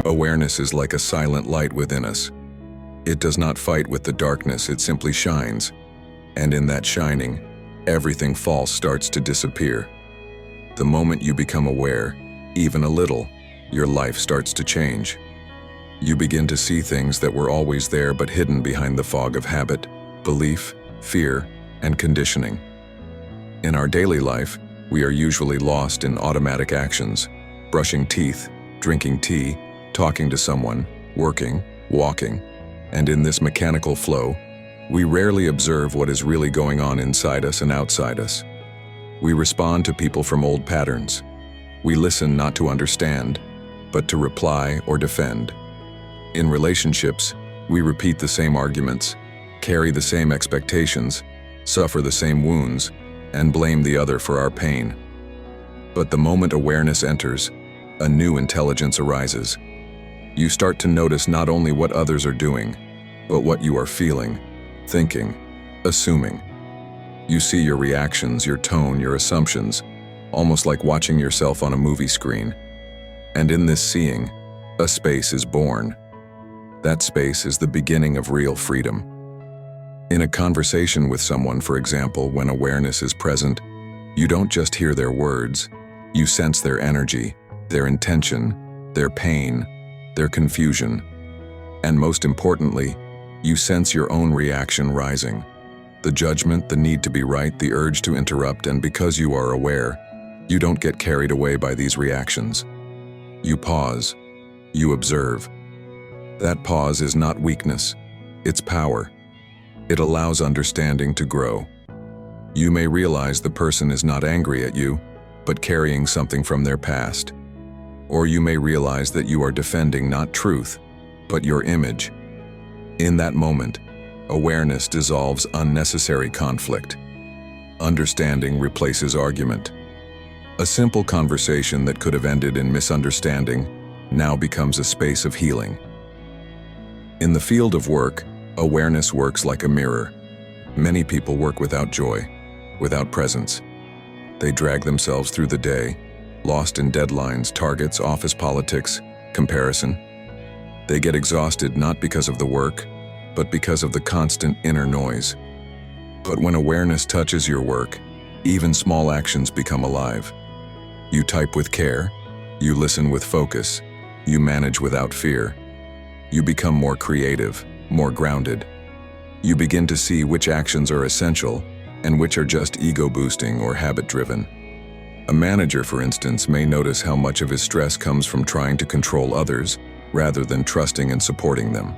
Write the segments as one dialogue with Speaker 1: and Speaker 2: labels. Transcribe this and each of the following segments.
Speaker 1: Awareness is like a silent light within us. It does not fight with the darkness, it simply shines. And in that shining, everything false starts to disappear. The moment you become aware, even a little, your life starts to change. You begin to see things that were always there but hidden behind the fog of habit, belief, fear, and conditioning. In our daily life, we are usually lost in automatic actions, brushing teeth, drinking tea, talking to someone, working, walking, and in this mechanical flow, we rarely observe what is really going on inside us and outside us. We respond to people from old patterns. We listen not to understand, but to reply or defend. In relationships, we repeat the same arguments, carry the same expectations, suffer the same wounds, and blame the other for our pain. But the moment awareness enters, a new intelligence arises. You start to notice not only what others are doing, but what you are feeling, thinking, assuming. You see your reactions, your tone, your assumptions, almost like watching yourself on a movie screen. And in this seeing, a space is born. That space is the beginning of real freedom. In a conversation with someone, for example, when awareness is present, you don't just hear their words, you sense their energy, their intention, their pain, their confusion, and most importantly, you sense your own reaction rising. The judgment, the need to be right, the urge to interrupt, and because you are aware, you don't get carried away by these reactions. You pause, you observe. That pause is not weakness, it's power. It allows understanding to grow. You may realize the person is not angry at you, but carrying something from their past. Or you may realize that you are defending not truth, but your image. In that moment, awareness dissolves unnecessary conflict. Understanding replaces argument. A simple conversation that could have ended in misunderstanding now becomes a space of healing. In the field of work, awareness works like a mirror. Many people work without joy, without presence. They drag themselves through the day, lost in deadlines, targets, office politics, comparison. They get exhausted not because of the work, but because of the constant inner noise. But when awareness touches your work, even small actions become alive. You type with care, you listen with focus, you manage without fear. You become more creative, more grounded. You begin to see which actions are essential and which are just ego-boosting or habit-driven. A manager, for instance, may notice how much of his stress comes from trying to control others rather than trusting and supporting them.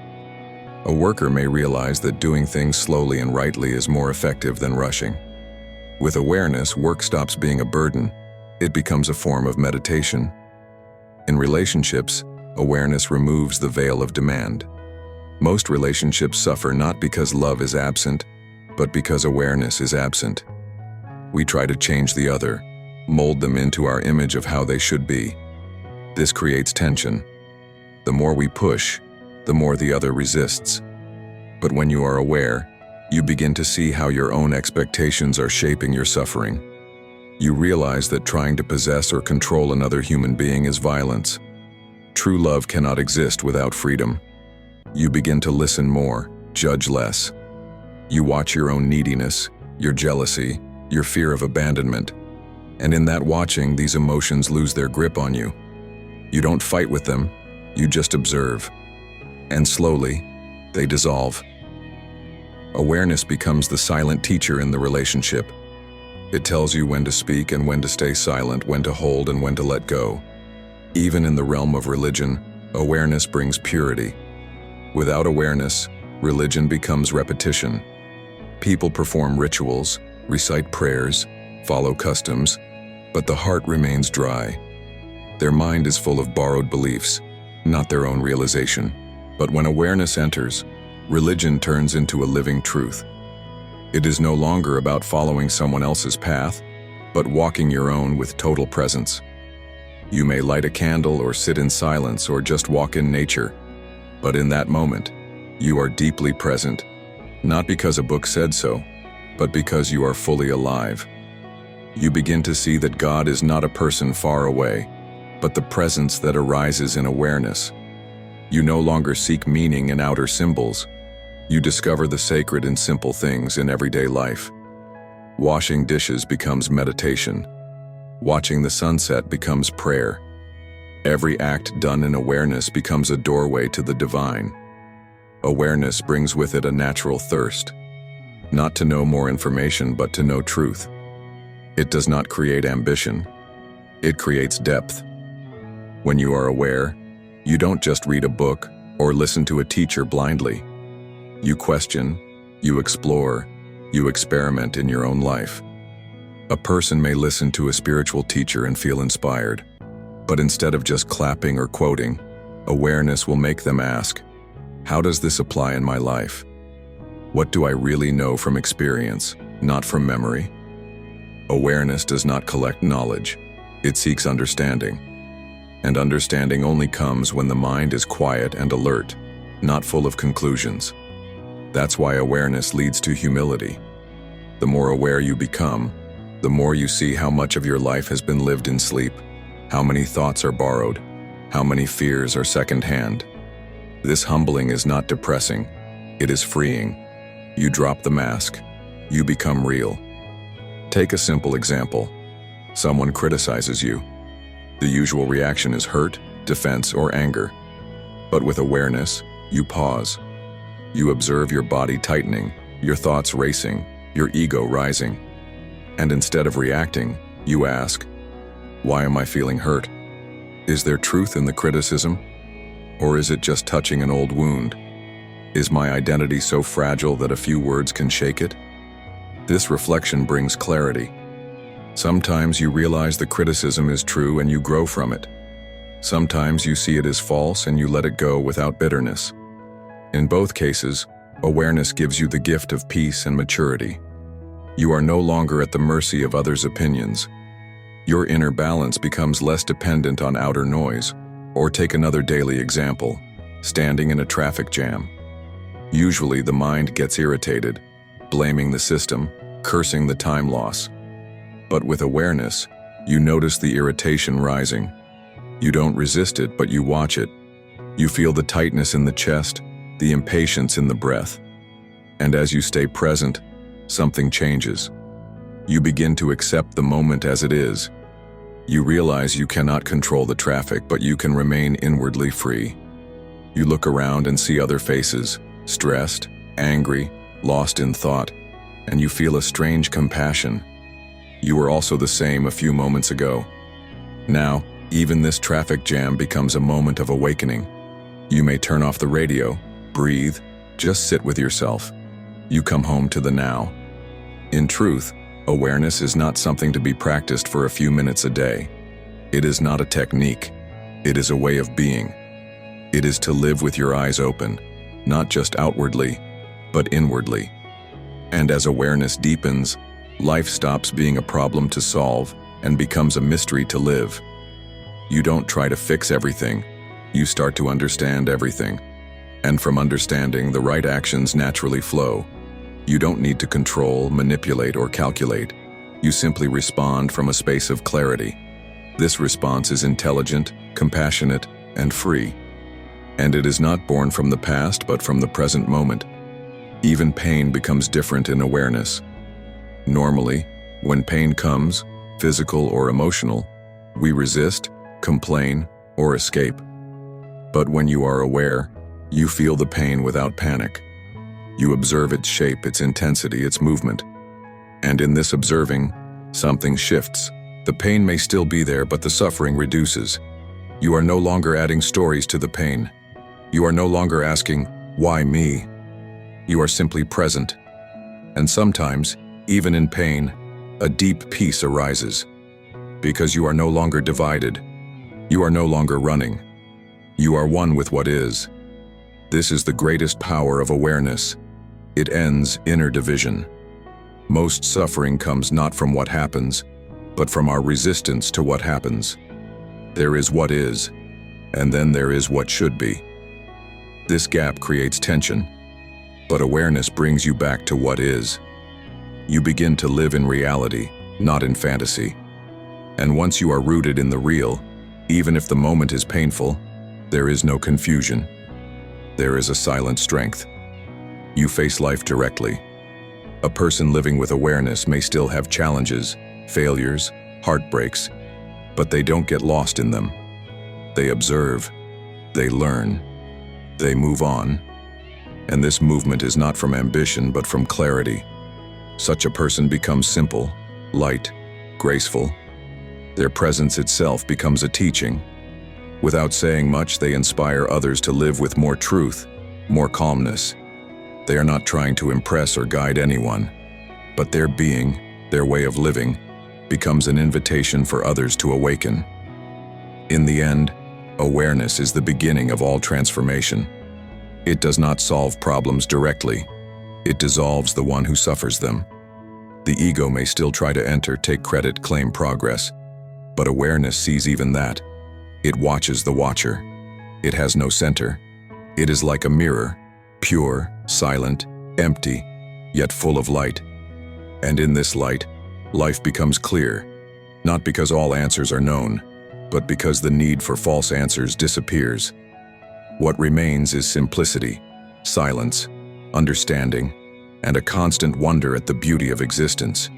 Speaker 1: A worker may realize that doing things slowly and rightly is more effective than rushing. With awareness, work stops being a burden. It becomes a form of meditation. In relationships, awareness removes the veil of demand. Most relationships suffer not because love is absent, but because awareness is absent. We try to change the other, mold them into our image of how they should be. This creates tension. The more we push, the more the other resists. But when you are aware, you begin to see how your own expectations are shaping your suffering. You realize that trying to possess or control another human being is violence. True love cannot exist without freedom. You begin to listen more, judge less. You watch your own neediness, your jealousy, your fear of abandonment. And in that watching, these emotions lose their grip on you. You don't fight with them, you just observe. And slowly, they dissolve. Awareness becomes the silent teacher in the relationship. It tells you when to speak and when to stay silent, when to hold and when to let go. Even in the realm of religion, awareness brings purity. Without awareness, religion becomes repetition. People perform rituals, recite prayers, follow customs, but the heart remains dry. Their mind is full of borrowed beliefs, not their own realization. But when awareness enters, religion turns into a living truth. It is no longer about following someone else's path, but walking your own with total presence. You may light a candle or sit in silence or just walk in nature, but in that moment, you are deeply present, not because a book said so, but because you are fully alive. You begin to see that God is not a person far away, but the presence that arises in awareness, You no longer seek meaning in outer symbols. You discover the sacred in simple things in everyday life. Washing dishes becomes meditation. Watching the sunset becomes prayer. Every act done in awareness becomes a doorway to the divine. Awareness brings with it a natural thirst, not to know more information but to know truth. It does not create ambition. It creates depth. When you are aware, you don't just read a book or listen to a teacher blindly. You question, you explore, you experiment in your own life. A person may listen to a spiritual teacher and feel inspired, but instead of just clapping or quoting, awareness will make them ask, how does this apply in my life? What do I really know from experience, not from memory? Awareness does not collect knowledge, it seeks understanding. And understanding only comes when the mind is quiet and alert, not full of conclusions. That's why awareness leads to humility. The more aware you become, the more you see how much of your life has been lived in sleep, how many thoughts are borrowed, how many fears are secondhand. This humbling is not depressing, it is freeing. You drop the mask, you become real. Take a simple example. Someone criticizes you. The usual reaction is hurt, defense, or anger. But with awareness, you pause. You observe your body tightening, your thoughts racing, your ego rising. And instead of reacting, you ask, why am I feeling hurt? Is there truth in the criticism? Or is it just touching an old wound? Is my identity so fragile that a few words can shake it? This reflection brings clarity. Sometimes you realize the criticism is true and you grow from it. Sometimes you see it as false and you let it go without bitterness. In both cases, awareness gives you the gift of peace and maturity. You are no longer at the mercy of others' opinions. Your inner balance becomes less dependent on outer noise. Or take another daily example, standing in a traffic jam. Usually the mind gets irritated, blaming the system, cursing the time loss. But with awareness, you notice the irritation rising. You don't resist it, but you watch it. You feel the tightness in the chest, the impatience in the breath. And as you stay present, something changes. You begin to accept the moment as it is. You realize you cannot control the traffic, but you can remain inwardly free. You look around and see other faces, stressed, angry, lost in thought, and you feel a strange compassion. You were also the same a few moments ago. Now, even this traffic jam becomes a moment of awakening. You may turn off the radio, breathe, just sit with yourself. You come home to the now. In truth, awareness is not something to be practiced for a few minutes a day. It is not a technique. It is a way of being. It is to live with your eyes open, not just outwardly, but inwardly. And as awareness deepens, life stops being a problem to solve and becomes a mystery to live. You don't try to fix everything. You start to understand everything. And from understanding, the right actions naturally flow. You don't need to control, manipulate, or calculate. You simply respond from a space of clarity. This response is intelligent, compassionate, and free. And it is not born from the past, but from the present moment. Even pain becomes different in awareness. Normally, when pain comes, physical or emotional, we resist, complain, or escape. But when you are aware, you feel the pain without panic. You observe its shape, its intensity, its movement. And in this observing, something shifts. The pain may still be there, but the suffering reduces. You are no longer adding stories to the pain. You are no longer asking, why me? You are simply present. And sometimes, even in pain, a deep peace arises. Because you are no longer divided. You are no longer running. You are one with what is. This is the greatest power of awareness. It ends inner division. Most suffering comes not from what happens, but from our resistance to what happens. There is what is, and then there is what should be. This gap creates tension, but awareness brings you back to what is. You begin to live in reality, not in fantasy. And once you are rooted in the real, even if the moment is painful, there is no confusion. there is a silent strength. You face life directly. A person living with awareness may still have challenges, failures, heartbreaks, but they don't get lost in them. They observe, they learn, they move on, and this movement is not from ambition but from clarity. Such a person becomes simple, light, graceful. Their presence itself becomes a teaching. Without saying much, they inspire others to live with more truth, more calmness. They are not trying to impress or guide anyone, but their being, their way of living, becomes an invitation for others to awaken. In the end, awareness is the beginning of all transformation. It does not solve problems directly. It dissolves the one who suffers them. The ego may still try to enter, take credit, claim progress, but awareness sees even that. It watches the watcher. It has no center. It is like a mirror, pure, silent, empty, yet full of light. And in this light, life becomes clear, not because all answers are known, but because the need for false answers disappears. What remains is simplicity, silence, understanding, and a constant wonder at the beauty of existence.